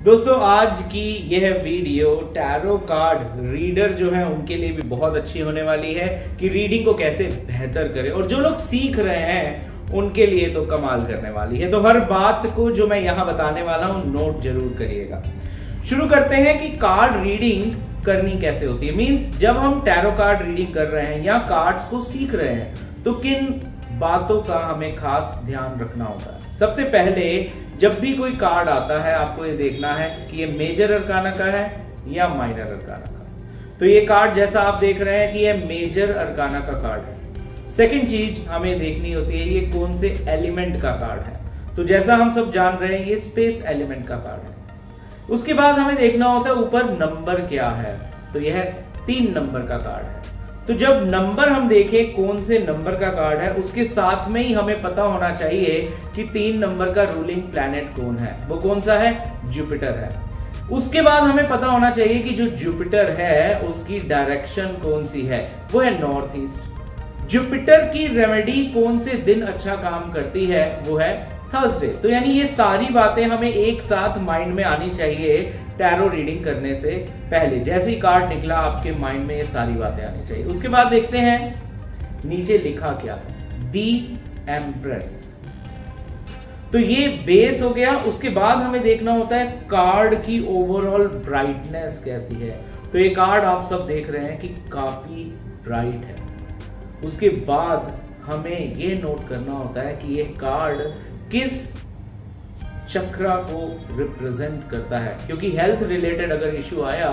दोस्तों आज की यह वीडियो टैरो कार्ड रीडर जो है उनके लिए भी बहुत अच्छी होने वाली है कि रीडिंग को कैसे बेहतर करें, और जो लोग सीख रहे हैं उनके लिए तो कमाल करने वाली है। तो हर बात को जो मैं यहां बताने वाला हूं नोट जरूर करिएगा। शुरू करते हैं कि कार्ड रीडिंग करनी कैसे होती है। मींस जब हम टैरो कार्ड रीडिंग कर रहे हैं या कार्ड्स को सीख रहे हैं तो किन बातों का हमें खास ध्यान रखना होता है। सबसे पहले जब भी कोई कार्ड आता है आपको ये देखना है कि ये मेजर अरकाना का है या माइनर अरकाना का। तो ये कार्ड जैसा आप देख रहे हैं कि ये मेजर अरकाना का कार्ड है। सेकंड चीज हमें देखनी होती है ये कौन से एलिमेंट का कार्ड है। तो जैसा हम सब जान रहे हैं ये स्पेस एलिमेंट का कार्ड है। उसके बाद हमें देखना होता है ऊपर नंबर क्या है। तो यह 3 नंबर का कार्ड है। तो जब नंबर हम देखें कौन से नंबर का कार्ड है उसके साथ में ही हमें पता होना चाहिए कि 3 नंबर का रूलिंग प्लैनेट कौन है। वो कौन सा है? जुपिटर है। उसके बाद हमें पता होना चाहिए कि जो जुपिटर है उसकी डायरेक्शन कौन सी है। वो है नॉर्थ ईस्ट। जुपिटर की रेमेडी कौन से दिन अच्छा काम करती है? वो है थर्सडे। तो यानी ये सारी बातें हमें एक साथ माइंड में आनी चाहिए टैरो रीडिंग करने से पहले। जैसे ही कार्ड निकला आपके माइंड में ये सारी बातें आनी चाहिए। उसके बाद देखते हैं नीचे लिखा क्या है, दी एम्प्रेस। तो ये बेस हो गया। उसके बाद हमें देखना होता है कार्ड की ओवरऑल ब्राइटनेस कैसी है। तो ये कार्ड आप सब देख रहे हैं कि काफी ब्राइट है। उसके बाद हमें ये नोट करना होता है कि ये कार्ड किस चक्रा को रिप्रेजेंट करता है, क्योंकि हेल्थ रिलेटेड अगर इशू आया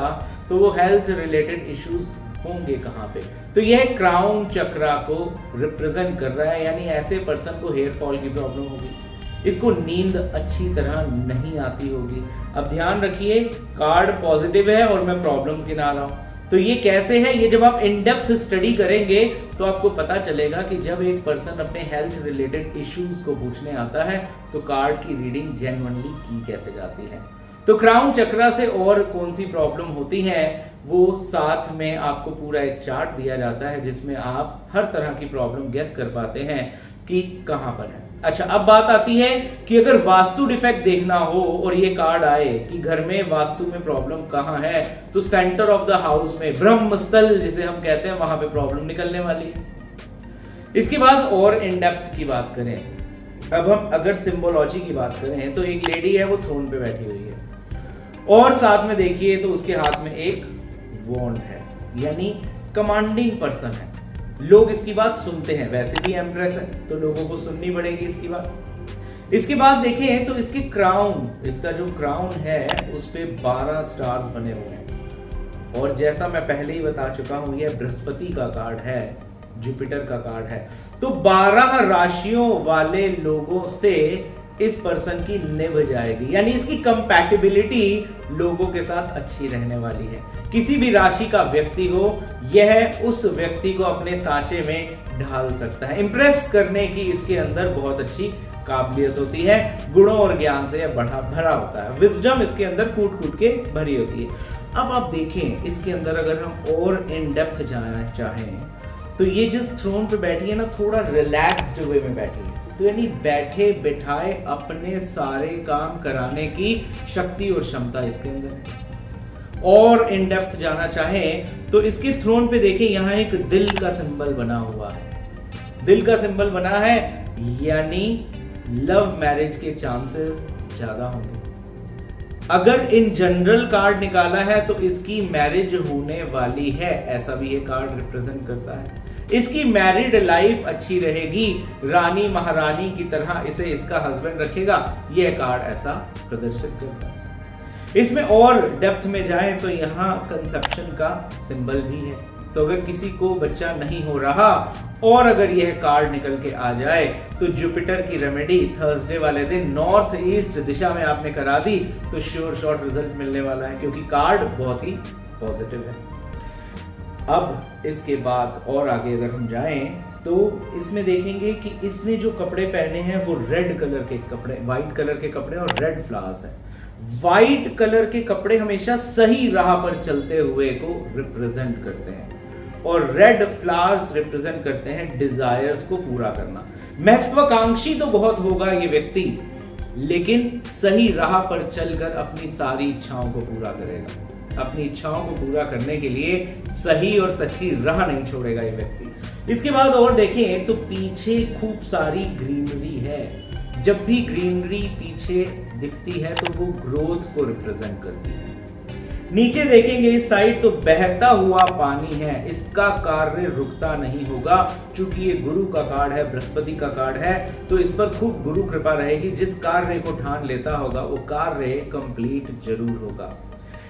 तो वो हेल्थ रिलेटेड इश्यूज होंगे कहां पे। तो यह क्राउन चक्रा को रिप्रेजेंट कर रहा है, यानी ऐसे पर्सन को हेयर फॉल की प्रॉब्लम होगी, इसको नींद अच्छी तरह नहीं आती होगी। अब ध्यान रखिए कार्ड पॉजिटिव है और मैं प्रॉब्लम्स गिना रहा हूं। तो ये कैसे है, ये जब आप इन डेप्थ स्टडी करेंगे तो आपको पता चलेगा कि जब एक पर्सन अपने हेल्थ रिलेटेड इश्यूज को पूछने आता है तो कार्ड की रीडिंग जेन्युइनली की कैसे जाती है। तो क्राउन चक्रा से और कौन सी प्रॉब्लम होती है वो साथ में आपको पूरा एक चार्ट दिया जाता है जिसमें आप हर तरह की प्रॉब्लम गेस कर पाते हैं कि कहां पर है। अच्छा, अब बात आती है कि अगर वास्तु डिफेक्ट देखना हो और ये कार्ड आए कि घर में वास्तु में प्रॉब्लम कहां है, तो सेंटर ऑफ द हाउस में ब्रह्मस्थल जिसे हम कहते हैं वहां पे प्रॉब्लम निकलने वाली है। इसके बाद और इन डेप्थ की बात करें, अब हम अगर सिंबोलॉजी की बात करें तो एक लेडी है वो थ्रोन पे बैठी हुई है और साथ में देखिए तो उसके हाथ में एक वॉन्ड है, यानी कमांडिंग पर्सन है। लोग इसकी बात सुनते हैं, वैसे भी एम्प्रेस है तो लोगों को सुननी पड़ेगी इसकी बात। इसके बाद देखें तो इसके क्राउन, इसका जो क्राउन है उस पे 12 स्टार्स बने हुए हैं और जैसा मैं पहले ही बता चुका हूं यह बृहस्पति का कार्ड है, जुपिटर का कार्ड है। तो 12 राशियों वाले लोगों से इस पर्सन की निभ जाएगी, यानी इसकी कंपैटिबिलिटी लोगों के साथ अच्छी रहने वाली है। किसी भी राशि का व्यक्ति हो यह उस व्यक्ति को अपने सांचे में ढाल सकता है। इंप्रेस करने की इसके अंदर बहुत अच्छी काबिलियत होती है। गुणों और ज्ञान से यह भरा होता है। विजडम इसके अंदर कूट कूट के भरी होती है। अब आप देखें इसके अंदर अगर हम और इन डेप्थ जाना चाहें तो ये जिस थ्रोन पे बैठी है ना थोड़ा रिलैक्स्ड वे में बैठी है। तो यानी बैठे बिठाए अपने सारे काम कराने की शक्ति और क्षमता इसके अंदर है। और इन डेप्थ जाना चाहें तो इसके थ्रोन पे देखें यहां एक दिल का सिंबल बना हुआ है। दिल का सिंबल बना है यानी लव मैरिज के चांसेस ज्यादा होंगे। अगर इन जनरल कार्ड निकाला है तो इसकी मैरिज होने वाली है, ऐसा भी ये कार्ड रिप्रेजेंट करता है। इसकी मैरिड लाइफ अच्छी रहेगी, रानी महारानी की तरह इसे इसका हस्बैंड रखेगा, यह कार्ड ऐसा प्रदर्शित करता है। इसमें और डेप्थ में जाएं तो यहाँ कंसेप्शन का सिंबल भी है। तो अगर किसी को बच्चा नहीं हो रहा और अगर यह कार्ड निकल के आ जाए तो जुपिटर की रेमेडी थर्सडे वाले दिन नॉर्थ ईस्ट दिशा में आपने करा दी तो श्योर शॉर्ट रिजल्ट मिलने वाला है, क्योंकि कार्ड बहुत ही पॉजिटिव है। अब इसके बाद और आगे अगर हम जाएं तो इसमें देखेंगे कि इसने जो कपड़े पहने हैं वो रेड कलर के कपड़े, व्हाइट कलर के कपड़े और रेड फ्लावर्स है। व्हाइट कलर के कपड़े हमेशा सही राह पर चलते हुए को रिप्रेजेंट करते हैं और रेड फ्लावर्स रिप्रेजेंट करते हैं डिजायर्स को पूरा करना। महत्वाकांक्षी तो बहुत होगा ये व्यक्ति, लेकिन सही राह पर चलकर अपनी सारी इच्छाओं को पूरा करेगा। अपनी इच्छाओं को पूरा करने के लिए सही और सच्ची राह नहीं छोड़ेगा ये व्यक्ति। इसके बाद और देखें तो पीछे खूब सारी ग्रीनरी है। जब भी ग्रीनरी पीछे दिखती है तो वो ग्रोथ को रिप्रेजेंट करती है। नीचे देखेंगे इस साइड तो बहता हुआ पानी है, इसका कार्य रुकता नहीं होगा। चूंकि ये गुरु का कार्ड है, बृहस्पति का कार्ड है, तो इस पर खूब गुरु कृपा रहेगी। जिस कार्य को ठान लेता होगा वो कार्य कंप्लीट जरूर होगा।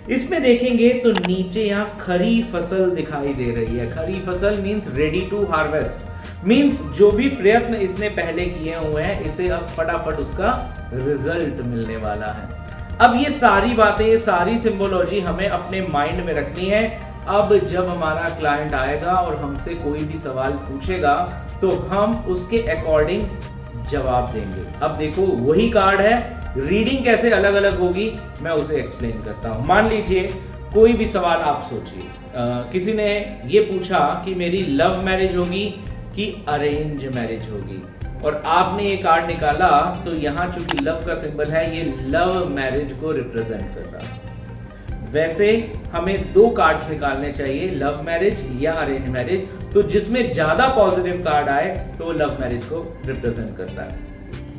इसमें देखेंगे तो नीचे यहाँ खरी फसल दिखाई दे रही है। खरी फसल means ready to harvest, means जो भी प्रयत्न इसने पहले किए हुए हैं इसे अब फटाफट उसका रिजल्ट मिलने वाला है। अब ये सारी बातें, ये सारी सिंबोलॉजी हमें अपने माइंड में रखनी है। अब जब हमारा क्लाइंट आएगा और हमसे कोई भी सवाल पूछेगा तो हम उसके अकॉर्डिंग जवाब देंगे। अब देखो वही कार्ड है, रीडिंग कैसे अलग अलग होगी मैं उसे एक्सप्लेन करता हूं। मान लीजिए कोई भी सवाल आप सोचिए, किसी ने ये पूछा कि मेरी लव मैरिज होगी कि अरेंज मैरिज होगी, और आपने ये कार्ड निकाला तो यहां चूंकि लव का सिंबल है ये लव मैरिज को रिप्रेजेंट कर रहा है। वैसे हमें दो कार्ड निकालने चाहिए, लव मैरिज या अरेंज मैरिज, तो जिसमें ज्यादा पॉजिटिव कार्ड आए तो वो लव मैरिज को रिप्रेजेंट करता है।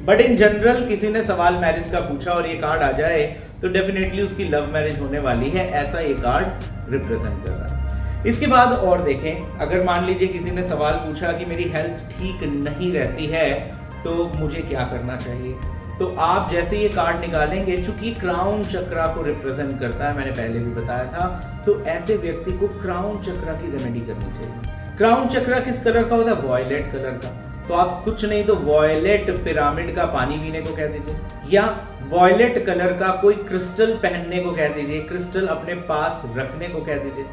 बट इन जनरल किसी ने सवाल मैरिज का पूछा और ये कार्ड आ जाए तो डेफिनेटली उसकी लव मैरिज होने वाली है, ऐसा ये कार्ड रिप्रेजेंट कर रहा है। इसके बाद और देखें, अगर मान लीजिए किसी ने सवाल पूछा कि मेरी हेल्थ ठीक नहीं रहती है तो मुझे क्या करना चाहिए, तो आप जैसे ये कार्ड निकालेंगे, चूंकि क्राउन चक्रा को रिप्रेजेंट करता है, मैंने पहले भी बताया था, तो ऐसे व्यक्ति को क्राउन चक्रा की रेमेडी करनी चाहिए। क्राउन चक्रा किस कलर का होता है? वॉयलेट कलर का। तो आप कुछ नहीं तो वॉयलेट पिरामिड का पानी पीने को कह दीजिए, या वॉयलेट कलर का कोई क्रिस्टल पहनने को कह दीजिए, क्रिस्टल अपने पास रखने को कह दीजिए।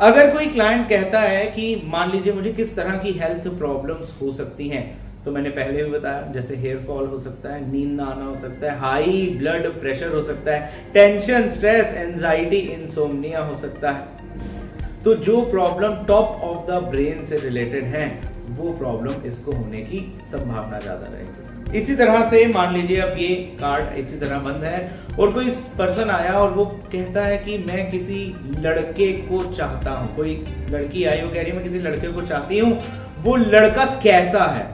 अगर कोई क्लाइंट कहता है कि मान लीजिए मुझे किस तरह की हेल्थ प्रॉब्लम्स हो सकती हैं, तो मैंने पहले भी बताया, जैसे हेयर फॉल हो सकता है, नींद ना आना हो सकता है, हाई ब्लड प्रेशर हो सकता है, टेंशन, स्ट्रेस, एंजाइटी, इंसोम्निया हो सकता है। तो जो problem top of the brain से रिलेटेड है वो प्रॉब्लम इसको होने की संभावना ज्यादा रहेगी। इसी तरह से मान लीजिए अब ये कार्ड इसी तरह बंद है और कोई पर्सन आया और वो कहता है कि मैं किसी लड़के को चाहता हूं, कोई लड़की आई वो कह रही है मैं किसी लड़के को चाहती हूं, वो लड़का कैसा है,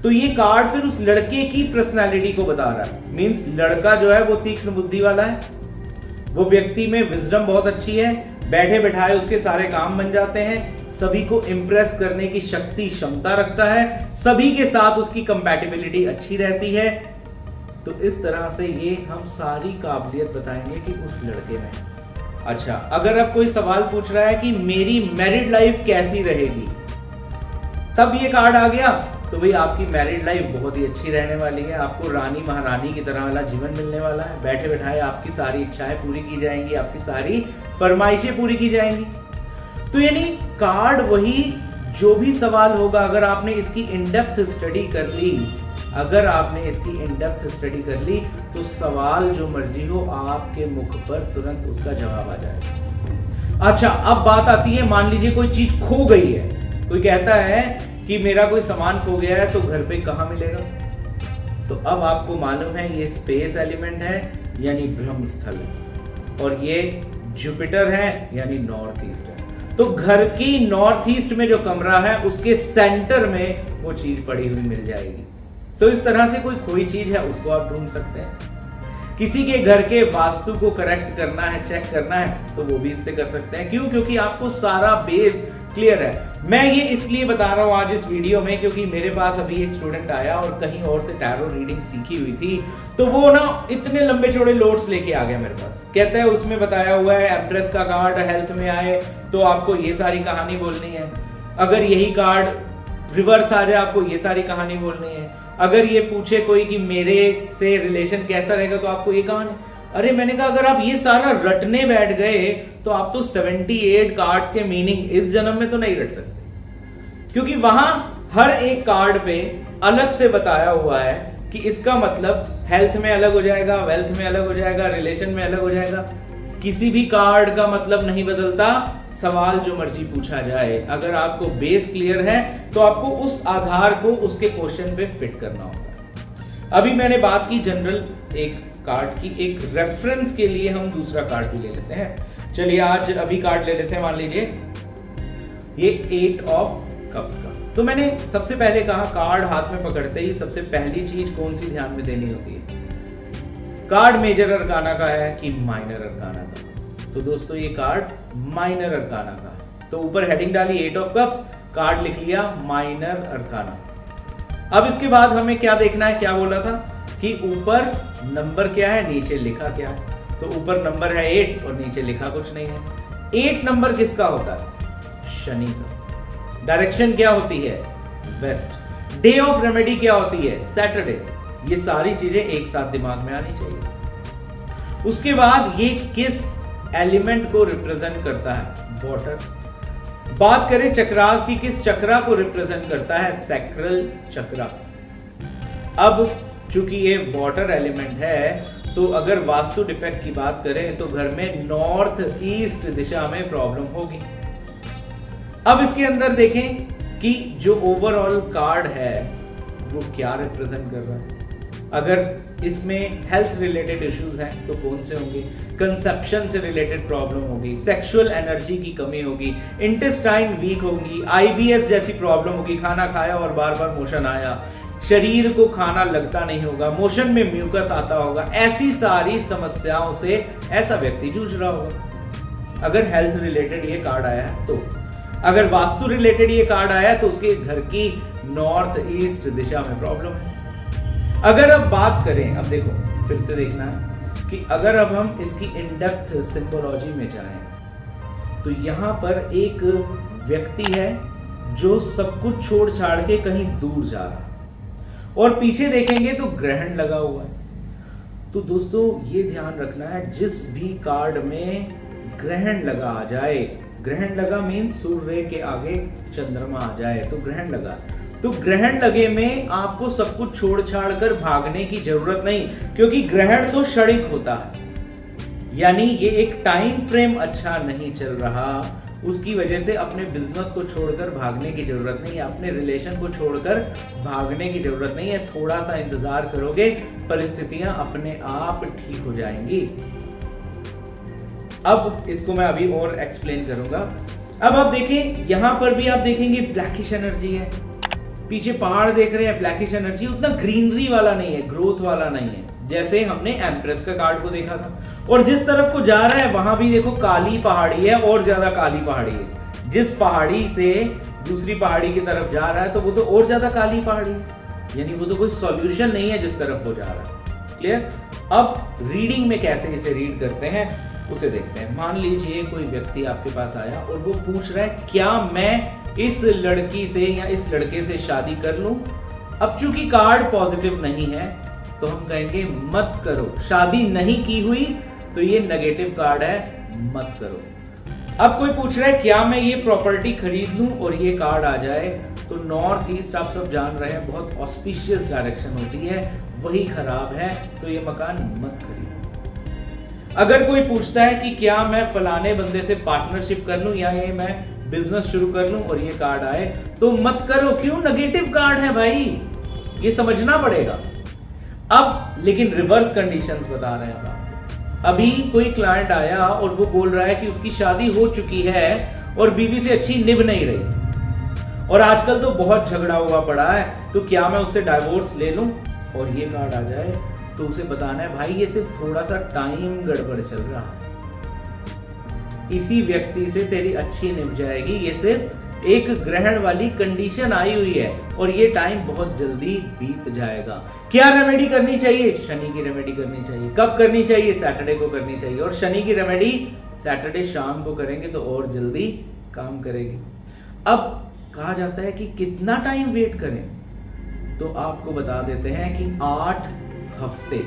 तो ये कार्ड फिर उस लड़के की पर्सनालिटी को बता रहा है। मींस लड़का जो है वो तीक्ष्ण बुद्धि वाला है, वो व्यक्ति में विजडम बहुत अच्छी है, बैठे बैठाए उसके सारे काम बन जाते हैं, सभी को इंप्रेस करने की शक्ति क्षमता रखता है, सभी के साथ उसकी कंपैटिबिलिटी अच्छी रहती है। तो इस तरह से ये हम सारी काबिलियत बताएंगे कि उस लड़के में। अच्छा, अगर अब कोई सवाल पूछ रहा है कि मेरी मैरिड लाइफ कैसी रहेगी, तब ये कार्ड आ गया तो भाई आपकी मैरिड लाइफ बहुत ही अच्छी रहने वाली है, आपको रानी महारानी की तरह वाला जीवन मिलने वाला है, बैठे बैठाए आपकी सारी इच्छाएं पूरी की जाएंगी, आपकी सारी फरमाइशें पूरी की जाएंगी। तो यानी कार्ड वही, जो भी सवाल होगा अगर आपने इसकी इनडेप्थ स्टडी कर ली, अगर आपने इसकी इनडेप्थ स्टडी कर ली तो सवाल जो मर्जी हो आपके मुख पर तुरंत उसका जवाब आ जाएगा। अच्छा, अब बात आती है, मान लीजिए कोई चीज खो गई है, कोई कहता है कि मेरा कोई सामान खो गया है तो घर पे कहां मिलेगा, तो अब आपको मालूम है ये स्पेस एलिमेंट है यानी ब्रह्म स्थल, और ये जुपिटर है यानी नॉर्थ ईस्ट है। तो घर की नॉर्थ ईस्ट में जो कमरा है उसके सेंटर में वो चीज पड़ी हुई मिल जाएगी। तो इस तरह से कोई खोई चीज है उसको आप ढूंढ सकते हैं। किसी के घर के वास्तु को करेक्ट करना है, चेक करना है, तो वो भी इससे कर सकते हैं। क्यों? क्योंकि आपको सारा बेस क्लियर है। मैं ये इसलिए बता रहा हूं आज इस वीडियो में क्योंकि मेरे पास अभी एक स्टूडेंट आया और कहीं और से टैरो रीडिंग सीखी हुई थी, तो वो ना इतने लंबे चौड़े लोड्स लेके आ गया मेरे पास। कहता है उसमें बताया हुआ है एम्प्रेस का कार्ड हेल्थ में आए तो आपको ये सारी कहानी बोलनी है, अगर यही कार्ड रिवर्स आ जाए आपको ये सारी कहानी बोलनी है, अगर ये पूछे कोई कि मेरे से रिलेशन कैसा रहेगा तो आपको ये कहानी। अरे मैंने कहा अगर आप ये सारा रटने बैठ गए तो आप तो 78 कार्ड्स के मीनिंग इस जन्म में तो नहीं रट सकते, क्योंकि वहां हर एक कार्ड पे अलग से बताया हुआ है कि इसका मतलब हेल्थ में अलग हो जाएगा, वेल्थ में अलग हो जाएगा, रिलेशन में अलग हो जाएगा। किसी भी कार्ड का मतलब नहीं बदलता, सवाल जो मर्जी पूछा जाए, अगर आपको बेस क्लियर है तो आपको उस आधार को उसके क्वेश्चन पे फिट करना होगा। अभी मैंने बात की जनरल एक कार्ड की एक रेफरेंस के लिए हम दूसरा कार्ड भी ले लेते हैं। चलिए आज अभी कार्ड ले लेते हैं, मान लीजिए ये 8 ऑफ कप्स का। तो मैंने सबसे पहले कहा कार्ड हाथ में पकड़ते ही सबसे पहली चीज कौन सी ध्यान में देनी होती है, कार्ड मेजर अरकाना का है कि माइनर अरकाना का। तो दोस्तों ये कार्ड माइनर अरकाना का है, तो ऊपर हेडिंग डाली 8 ऑफ कप्स, कार्ड लिख लिया माइनर अरकाना। अब इसके बाद हमें क्या देखना है, क्या बोला था कि ऊपर नंबर क्या है, नीचे लिखा क्या है। तो ऊपर नंबर है 8 और नीचे लिखा कुछ नहीं है। 8 नंबर किसका होता है, शनि का। डायरेक्शन क्या होती है, वेस्ट। डे ऑफ रेमेडी क्या होती है, सैटरडे। ये सारी चीजें एक साथ दिमाग में आनी चाहिए। उसके बाद ये किस एलिमेंट को रिप्रेजेंट करता है, वाटर। बात करें चक्रास की, किस चक्रा को रिप्रेजेंट करता है, सैक्रल चक्रा। अब चूंकि ये वाटर एलिमेंट है तो अगर वास्तु डिफेक्ट की बात करें तो घर में नॉर्थ ईस्ट दिशा में प्रॉब्लम होगी। अब इसके अंदर देखें कि जो ओवरऑल कार्ड है वो क्या रिप्रेजेंट कर रहा है। अगर इसमें हेल्थ रिलेटेड इश्यूज हैं तो कौन से होंगे, कंसेप्शन से रिलेटेड प्रॉब्लम होगी, सेक्सुअल एनर्जी की कमी होगी, इंटेस्टाइन वीक होगी, आईबीएस जैसी प्रॉब्लम होगी, खाना खाया और बार बार मोशन आया, शरीर को खाना लगता नहीं होगा, मोशन में म्यूकस आता होगा। ऐसी सारी समस्याओं से ऐसा व्यक्ति जूझ रहा होगा अगर हेल्थ रिलेटेड ये कार्ड आया है। तो अगर वास्तु रिलेटेड ये कार्ड आया है तो उसके घर की नॉर्थ ईस्ट दिशा में प्रॉब्लम है। अगर अब बात करें, अब देखो फिर से देखना है कि अगर अब हम इसकी इनडेप्थ सिंबोलॉजी में जाएं तो यहां पर एक व्यक्ति है जो सब कुछ छोड़ छाड़ के कहीं दूर जा रहा है, और पीछे देखेंगे तो ग्रहण लगा हुआ है। तो दोस्तों ये ध्यान रखना है, जिस भी कार्ड में ग्रहण लगा आ जाए, ग्रहण लगा मीन्स सूर्य के आगे चंद्रमा आ जाए तो ग्रहण लगा, तो ग्रहण लगे में आपको सब कुछ छोड़ छाड़ कर भागने की जरूरत नहीं, क्योंकि ग्रहण तो क्षणिक होता है। यानी ये एक टाइम फ्रेम अच्छा नहीं चल रहा, उसकी वजह से अपने बिजनेस को छोड़कर भागने की जरूरत नहीं है, अपने रिलेशन को छोड़कर भागने की जरूरत नहीं है। थोड़ा सा इंतजार करोगे, परिस्थितियां अपने आप ठीक हो जाएंगी। अब इसको मैं अभी और एक्सप्लेन करूंगा। अब आप देखें, यहां पर भी आप देखेंगे ब्लैकिश एनर्जी है, पीछे पहाड़ देख रहे हैं, ब्लैकिश एनर्जी, उतना ग्रीनरी वाला नहीं है, ग्रोथ वाला नहीं है, जैसे हमने एम्प्रेस का कार्ड को देखा था। और जिस तरफ को जा रहा है वहां भी देखो काली पहाड़ी है, और ज्यादा काली पहाड़ी है। जिस पहाड़ी से दूसरी पहाड़ी की तरफ जा रहा है तो वो तो और ज्यादा काली पहाड़ी है, यानी वो तो कोई सॉल्यूशन नहीं है जिस तरफ वो जा रहा है। क्लियर। अब रीडिंग में कैसे इसे रीड करते हैं उसे देखते हैं। मान लीजिए कोई व्यक्ति आपके पास आया और वो पूछ रहा है क्या मैं इस लड़की से या इस लड़के से शादी कर लूं। अब चूंकि कार्ड पॉजिटिव नहीं है तो हम कहेंगे मत करो, शादी नहीं की हुई तो ये नेगेटिव कार्ड है, मत करो। अब कोई पूछ रहा है क्या मैं ये प्रॉपर्टी खरीद लूं, और ये कार्ड आ जाए तो नॉर्थ ईस्ट आप सब जान रहे हैं बहुत ऑस्पिशियस डायरेक्शन होती है, वही खराब है, तो ये मकान मत खरीदो। अगर कोई पूछता है कि क्या मैं फलाने बंदे से पार्टनरशिप कर लूं या ये मैं बिजनेस शुरू कर लूं, और ये कार्ड आए तो मत करो। क्यों, नेगेटिव कार्ड है भाई, ये समझना पड़ेगा। अब लेकिन रिवर्स कंडीशंस बता रहे हैं आपको। अभी कोई क्लाइंट आया और वो बोल रहा है कि उसकी शादी हो चुकी है और बीवी से अच्छी निभ नहीं रही, और आजकल तो बहुत झगड़ा हुआ पड़ा है, तो क्या मैं उससे डाइवोर्स ले लूं, और ये कार्ड आ जाए तो उसे बताना है भाई ये सिर्फ थोड़ा सा टाइम गड़बड़ चल रहा है, इसी व्यक्ति से तेरी अच्छी निभ जाएगी, ये सिर्फ एक ग्रहण वाली कंडीशन आई हुई है और ये टाइम बहुत जल्दी बीत जाएगा। क्या रेमेडी करनी चाहिए, शनि की रेमेडी करनी चाहिए। कब करनी चाहिए, सैटरडे को करनी चाहिए, और शनि की रेमेडी सैटरडे शाम को करेंगे तो और जल्दी काम करेगी। अब कहा जाता है कि कितना टाइम वेट करें, तो आपको बता देते हैं कि 8 हफ्ते,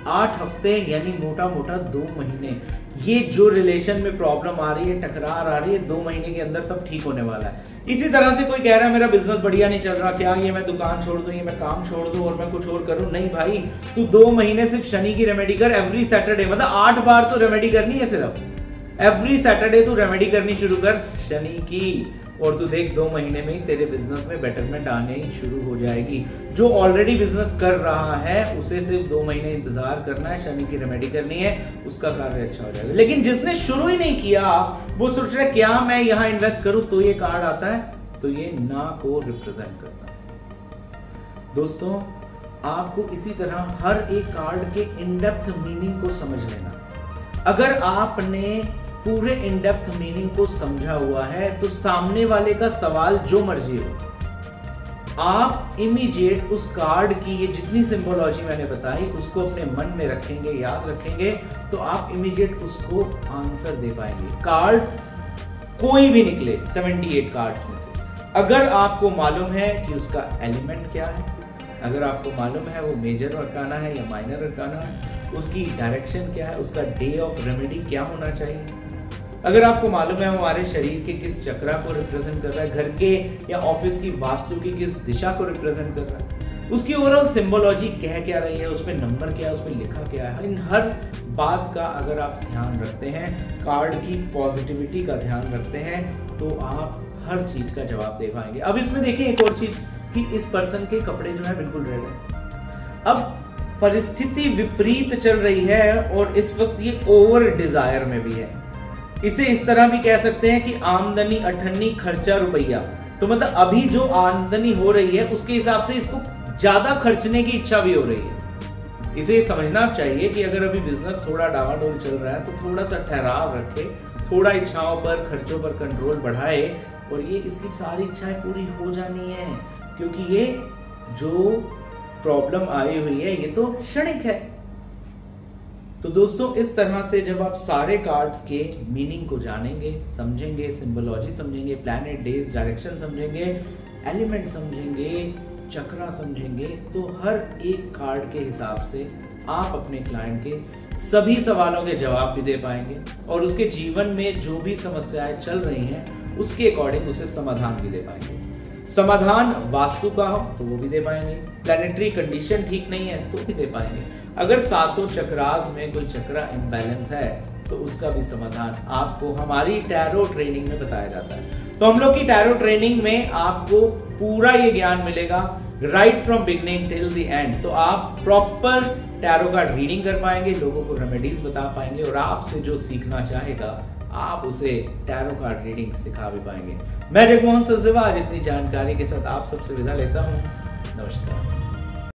8 हफ्ते यानी मोटा मोटा 2 महीने। ये जो रिलेशन में प्रॉब्लम आ रही है, टकरार आ रही है, 2 महीने के अंदर सब ठीक होने वाला है। इसी तरह से कोई कह रहा है मेरा बिजनेस बढ़िया नहीं चल रहा, क्या ये मैं दुकान छोड़ दूं, ये मैं काम छोड़ दूं और मैं कुछ और करूं, नहीं भाई, तू 2 महीने सिर्फ शनि की रेमेडी कर एवरी सैटरडे, मतलब 8 बार तो रेमेडी करनी है सिर्फ। एवरी सैटरडे तू रेमेडी करनी शुरू कर शनि की, और तू देख 2 महीने में ही तेरे बिजनेस में बेटरमेंट आने ही शुरू हो जाएगी। जो ऑलरेडी बिजनेस कर रहा है उसे सिर्फ 2 महीने इंतजार करना है, शनि की रेमेडी करनी है, उसका कार्य अच्छा हो जाएगा। लेकिन जिसने शुरू ही नहीं किया वो सोच रहा है क्या मैं यहाँ इन्वेस्ट करूं तो ये कार्ड आता है, तो ये ना को रिप्रेजेंट करता है। दोस्तों आपको इसी तरह हर एक कार्ड के इन डेप्थ मीनिंग को समझ लेना। अगर आपने पूरे इन डेप्थ मीनिंग को समझा हुआ है तो सामने वाले का सवाल जो मर्जी हो, आप इमीडिएट उस कार्ड की ये जितनी सिंबोलॉजी मैंने बताई उसको अपने मन में रखेंगे, याद रखेंगे, तो आप इमीडिएट उसको आंसर दे पाएंगे। कार्ड कोई भी निकले 78 कार्ड्स में से, अगर आपको मालूम है कि उसका एलिमेंट क्या है, अगर आपको मालूम है वो मेजर अरकाना है या माइनर अरकाना है, उसकी डायरेक्शन क्या है, उसका डे ऑफ रेमेडी क्या होना चाहिए, अगर आपको मालूम है हमारे शरीर के किस चक्रा को रिप्रेजेंट कर रहा है, घर के या ऑफिस की वास्तु की किस दिशा को रिप्रेजेंट कर रहा है, उसकी ओवरऑल सिंबोलॉजी कह क्या रही है, उसमें नंबर क्या है, उसमें लिखा क्या है, इन हर बात का अगर आप ध्यान रखते हैं, कार्ड की पॉजिटिविटी का ध्यान रखते हैं, तो आप हर चीज का जवाब दे पाएंगे। अब इसमें देखिए एक और चीज कि इस पर्सन के कपड़े जो है बिल्कुल रेड है। अब परिस्थिति विपरीत चल रही है और इस वक्त ये ओवर डिजायर में भी है। इसे इस तरह भी कह सकते हैं कि आमदनी अठन्नी खर्चा रुपया, तो मतलब अभी जो आमदनी हो रही है उसके हिसाब से इसको ज्यादा खर्चने की इच्छा भी हो रही है। इसे समझना चाहिए कि अगर अभी बिजनेस थोड़ा डावाडोल चल रहा है तो थोड़ा सा ठहराव रखे, थोड़ा इच्छाओं पर, खर्चों पर कंट्रोल बढ़ाए, और ये इसकी सारी इच्छाएं पूरी हो जानी है, क्योंकि ये जो प्रॉब्लम आई हुई है ये तो क्षणिक है। तो दोस्तों इस तरह से जब आप सारे कार्ड्स के मीनिंग को जानेंगे, समझेंगे, सिंबोलॉजी समझेंगे, प्लैनेट, डेज, डायरेक्शन समझेंगे, एलिमेंट समझेंगे, चक्रा समझेंगे, तो हर एक कार्ड के हिसाब से आप अपने क्लाइंट के सभी सवालों के जवाब भी दे पाएंगे और उसके जीवन में जो भी समस्याएं चल रही हैं उसके अकॉर्डिंग उसे समाधान भी दे पाएंगे। समाधान वास्तु का हो तो वो भी दे पाएंगे, प्लैनेटरी कंडीशन ठीक नहीं है तो भी दे पाएंगे, अगर सातों चक्रास में कोई चक्रा इम्बैलेंस है तो उसका भी समाधान आपको हमारी टैरो ट्रेनिंग में बताया जाता है। तो हम लोग की टैरो ट्रेनिंग में आपको पूरा ये ज्ञान मिलेगा right from beginning till the end. तो आप प्रॉपर टैरो कार्ड रीडिंग कर पाएंगे, लोगों को रेमेडीज बता पाएंगे और आपसे जो सीखना चाहेगा आप उसे टैरो कार्ड रीडिंग सिखा भी पाएंगे। मैं जगमोहन सचदेवा आज इतनी जानकारी के साथ आप सबसे विदा लेता हूँ। नमस्कार।